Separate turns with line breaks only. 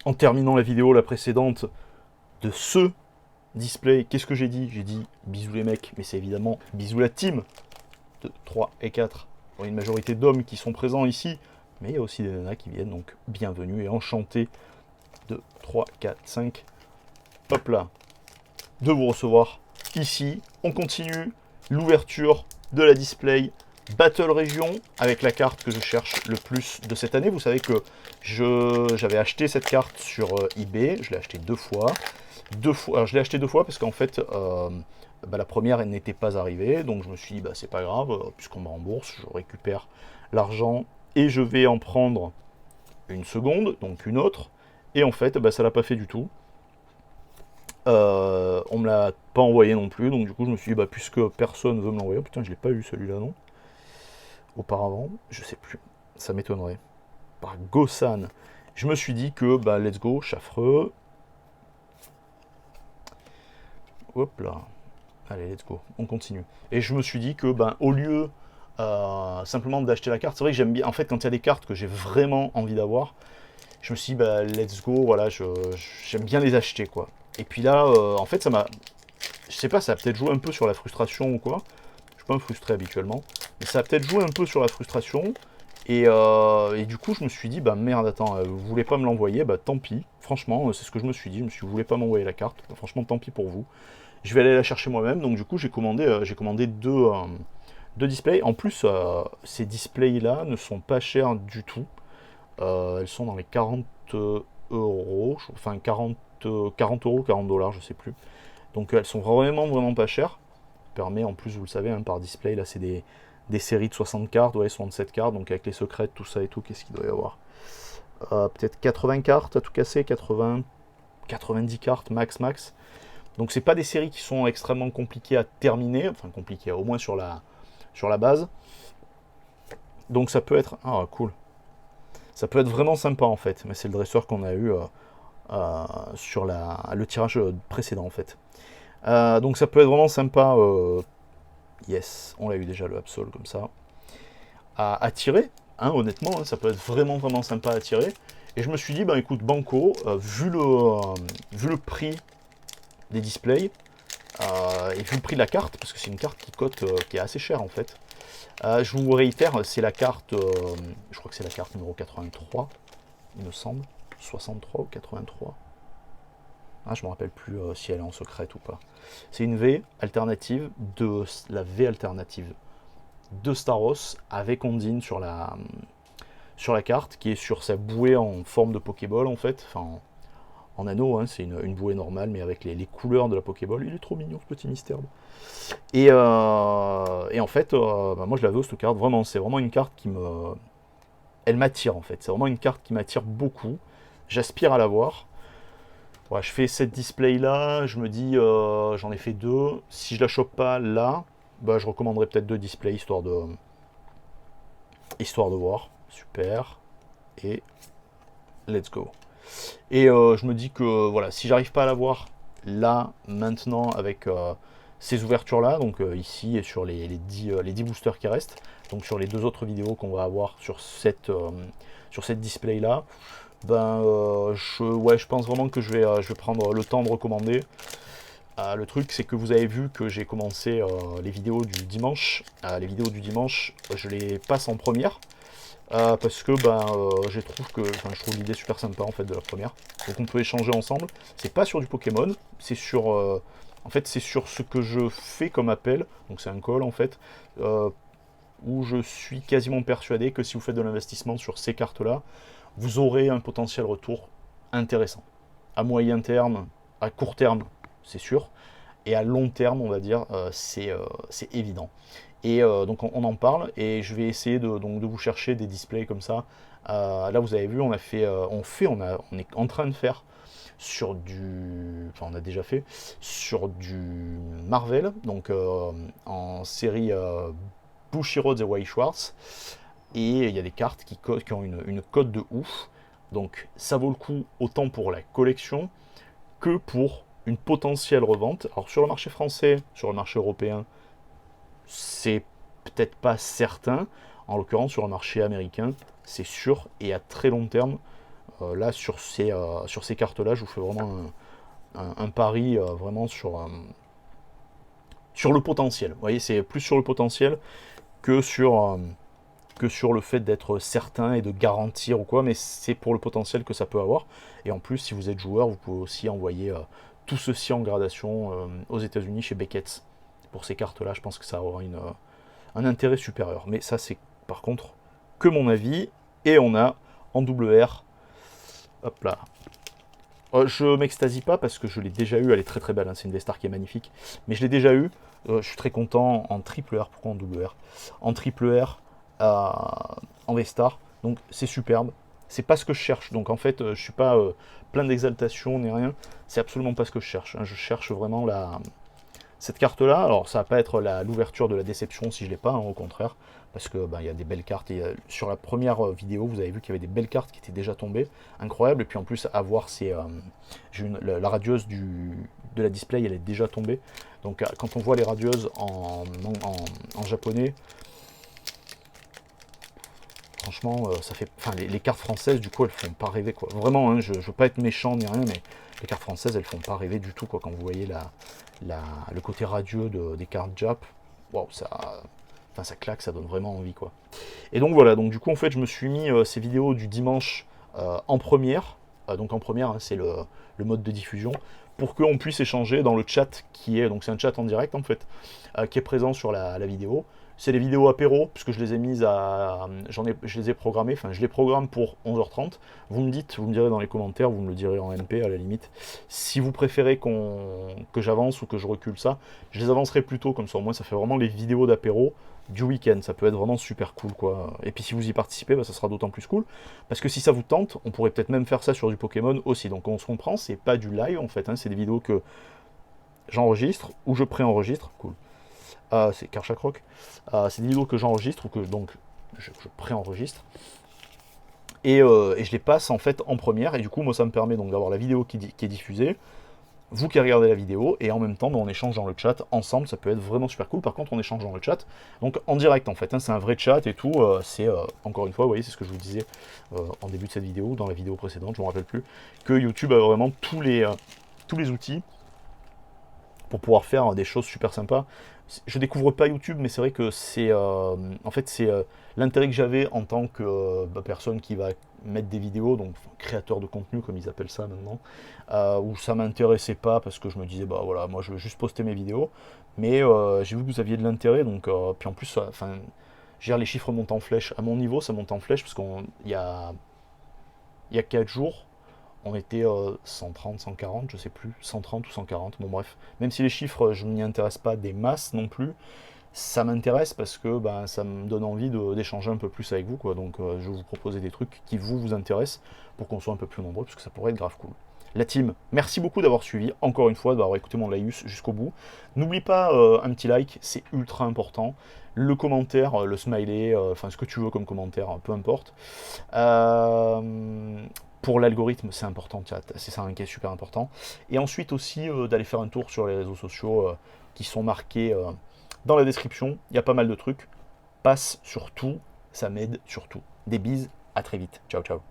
en terminant la vidéo, la précédente, de ce display. Qu'est-ce que j'ai dit? J'ai dit bisous les mecs, mais c'est évidemment bisous la team de 3 et 4. Il y a une majorité d'hommes qui sont présents ici, mais il y a aussi des nanas qui viennent, donc bienvenue et enchanté de 3, 4, 5. Hop là, de vous recevoir ici. On continue l'ouverture de la display Battle Region avec la carte que je cherche le plus de cette année. Vous savez que j'avais acheté cette carte sur eBay, je l'ai acheté deux fois. Alors je l'ai acheté deux fois parce qu'en fait, la première elle n'était pas arrivée, donc je me suis dit bah, c'est pas grave, puisqu'on me rembourse, je récupère l'argent et je vais en prendre une seconde, donc une autre. Et en fait, bah, ça l'a pas fait du tout. On me l'a pas envoyé non plus, donc du coup je me suis dit bah puisque personne veut me l'envoyer, putain je l'ai pas eu celui-là non. Auparavant, je sais plus, ça m'étonnerait. Par Gosan, je me suis dit que bah let's go, Chaffreux. Hop là, allez let's go, on continue. Et je me suis dit que ben au lieu simplement d'acheter la carte, c'est vrai que j'aime bien, en fait quand il y a des cartes que j'ai vraiment envie d'avoir, je me suis dit bah let's go, voilà, j'aime bien les acheter quoi. Et puis là, en fait ça m'a, je sais pas, ça a peut-être joué un peu sur la frustration ou quoi. Je suis pas un frustré habituellement, mais ça a peut-être joué un peu sur la frustration. Et du coup, je me suis dit, bah merde, attends, vous voulez pas me l'envoyer, bah tant pis. Franchement, c'est ce que je me suis dit. Je me suis dit, vous voulez pas m'envoyer la carte, bah, franchement, tant pis pour vous. Je vais aller la chercher moi-même. Donc du coup, j'ai commandé deux displays. En plus, ces displays-là ne sont pas chers du tout. Elles sont dans les 40 euros, enfin 40 euros, 40 dollars, je sais plus. Donc elles sont vraiment vraiment pas chères. Permet en plus, vous le savez, hein, par display, là c'est des séries de 60 cartes, ouais, 67 cartes, donc avec les secrets, tout ça et tout, qu'est-ce qu'il doit y avoir? Peut-être 80 cartes à tout casser, 80, 90 cartes max. Donc c'est pas des séries qui sont extrêmement compliquées à terminer, enfin compliquées au moins sur la base. Donc ça peut être, ah cool, ça peut être vraiment sympa en fait, mais c'est le dresseur qu'on a eu sur le tirage précédent en fait. Donc ça peut être vraiment sympa. Yes, on l'a eu déjà le Absol comme ça. À tirer, hein, honnêtement, hein, ça peut être vraiment vraiment sympa à tirer. Et je me suis dit, bah écoute, Banco, vu le prix des displays, et vu le prix de la carte, parce que c'est une carte qui cote, qui est assez chère en fait. Je vous réitère, c'est la carte, je crois que c'est la carte numéro 83, il me semble, 63 ou 83. Ah, je me rappelle plus si elle est en secrète ou pas. C'est une V alternative de la V alternative de Staros avec Ondine sur la carte, qui est sur sa bouée en forme de Pokéball en fait, enfin en anneau, hein, c'est une bouée normale, mais avec les couleurs de la Pokéball. Il est trop mignon ce petit mystère. Et en fait, bah, moi je la veux cette carte, vraiment, c'est vraiment une carte qui me. Elle m'attire en fait, c'est vraiment une carte qui m'attire beaucoup. J'aspire à l'avoir. Ouais, je fais cette display là, je me dis, j'en ai fait deux. Si je la chope pas là, bah, je recommanderais peut-être deux displays histoire de voir. Super. Et let's go. Et je me dis que voilà, si j'arrive pas à l'avoir là, maintenant, avec ces ouvertures-là, donc ici et sur les 10 boosters qui restent, donc sur les deux autres vidéos qu'on va avoir sur cette display-là, ben, ouais, je pense vraiment que je vais prendre le temps de recommander. Le truc, c'est que vous avez vu que j'ai commencé les vidéos du dimanche. Les vidéos du dimanche, je les passe en première. Parce que ben, je trouve l'idée super sympa en fait de la première. Donc on peut échanger ensemble. C'est pas sur du Pokémon, c'est sur en fait c'est sur ce que je fais comme appel. Donc c'est un call en fait où je suis quasiment persuadé que si vous faites de l'investissement sur ces cartes-là, vous aurez un potentiel retour intéressant. À moyen terme, à court terme, c'est sûr, et à long terme, on va dire, c'est évident. Et donc on en parle et je vais essayer donc, de vous chercher des displays comme ça. Là vous avez vu, on est en train de faire sur enfin on a déjà fait sur du Marvel, donc en série Bushiroad et White Schwartz. Et il y a des cartes qui ont une cote de ouf. Donc ça vaut le coup autant pour la collection que pour une potentielle revente. Alors sur le marché français, sur le marché européen, c'est peut-être pas certain. En l'occurrence, sur le marché américain, c'est sûr. Et à très long terme, Là, sur ces cartes-là, je vous fais vraiment un pari vraiment sur le potentiel. Vous voyez, c'est plus sur le potentiel que sur le fait d'être certain et de garantir ou quoi, mais c'est pour le potentiel que ça peut avoir. Et en plus, si vous êtes joueur, vous pouvez aussi envoyer tout ceci en gradation aux États-Unis chez Beckett's. Pour ces cartes-là, je pense que ça aura un intérêt supérieur. Mais ça, c'est par contre que mon avis. Et on a en double R, hop là. Je m'extasie pas parce que je l'ai déjà eu, elle est très très belle, hein, c'est une V-Star qui est magnifique. Mais je l'ai déjà eu, je suis très content en triple R, pourquoi en double R? En triple R, en V-Star, donc c'est superbe. C'est pas ce que je cherche, donc en fait je suis pas plein d'exaltation ni rien, c'est absolument pas ce que je cherche, hein. Je cherche vraiment cette carte-là. Alors ça va pas être l'ouverture de la déception si je l'ai pas, hein, au contraire, parce que il y a des belles cartes. Et, sur la première vidéo, vous avez vu qu'il y avait des belles cartes qui étaient déjà tombées, incroyable. Et puis en plus, à voir, la radieuse de la display, elle est déjà tombée. Donc quand on voit les radieuses en japonais, franchement, ça fait, enfin les cartes françaises, du coup, elles font pas rêver, quoi. Vraiment, hein, je veux pas être méchant ni rien, mais les cartes françaises, elles font pas rêver du tout, quoi. Quand vous voyez le côté radieux des cartes Jap, wow, ça claque, ça donne vraiment envie, quoi. Et donc voilà, donc du coup, en fait, je me suis mis ces vidéos du dimanche en première. Donc en première, hein, c'est le mode de diffusion, pour qu'on puisse échanger dans le chat donc c'est un chat en direct en fait, qui est présent sur la vidéo. C'est les vidéos apéro, puisque je les ai mises je les ai programmées, enfin je les programme pour 11h30. Vous me direz dans les commentaires, vous me le direz en MP à la limite, si vous préférez que j'avance ou que je recule ça. Je les avancerai plus tôt, comme ça au moins ça fait vraiment les vidéos d'apéro du week-end, ça peut être vraiment super cool, quoi. Et puis si vous y participez, ça sera d'autant plus cool, parce que si ça vous tente, on pourrait peut-être même faire ça sur du Pokémon aussi. Donc on se comprend, c'est pas du live en fait, hein, c'est des vidéos que j'enregistre ou je préenregistre, cool. C'est Karchakroc. C'est des vidéos que j'enregistre ou que donc je préenregistre. Et je les passe en fait en première, et du coup moi ça me permet donc d'avoir la vidéo qui est diffusée, vous qui regardez la vidéo, et en même temps on échange dans le chat ensemble, ça peut être vraiment super cool. Par contre on échange dans le chat, donc en direct en fait, hein, c'est un vrai chat et tout, encore une fois, vous voyez, c'est ce que je vous disais en début de cette vidéo, ou dans la vidéo précédente, je ne me rappelle plus, que YouTube a vraiment tous les outils pour pouvoir faire des choses super sympas. Je découvre pas YouTube, mais c'est vrai que c'est en fait c'est l'intérêt que j'avais en tant que personne qui va mettre des vidéos, donc créateur de contenu comme ils appellent ça maintenant, où ça m'intéressait pas parce que je me disais bah voilà, moi je veux juste poster mes vidéos, mais j'ai vu que vous aviez de l'intérêt, donc puis en plus enfin les chiffres montent en flèche. À mon niveau ça monte en flèche parce il y a 4 jours on était 130, 140, je sais plus, 130 ou 140, bon bref. Même si les chiffres, je ne m'y intéresse pas des masses non plus, ça m'intéresse parce que ça me donne envie d'échanger un peu plus avec vous, quoi. Donc je vais vous proposer des trucs qui vous intéressent pour qu'on soit un peu plus nombreux, parce que ça pourrait être grave cool. La team, merci beaucoup d'avoir suivi, encore une fois, d'avoir écouté mon laïus jusqu'au bout. N'oublie pas un petit like, c'est ultra important. Le commentaire, le smiley, enfin ce que tu veux comme commentaire, peu importe. Pour l'algorithme, c'est important, c'est ça qui est super important. Et ensuite aussi d'aller faire un tour sur les réseaux sociaux qui sont marqués dans la description. Il y a pas mal de trucs. Passe sur tout, ça m'aide surtout. Des bises, à très vite. Ciao, ciao.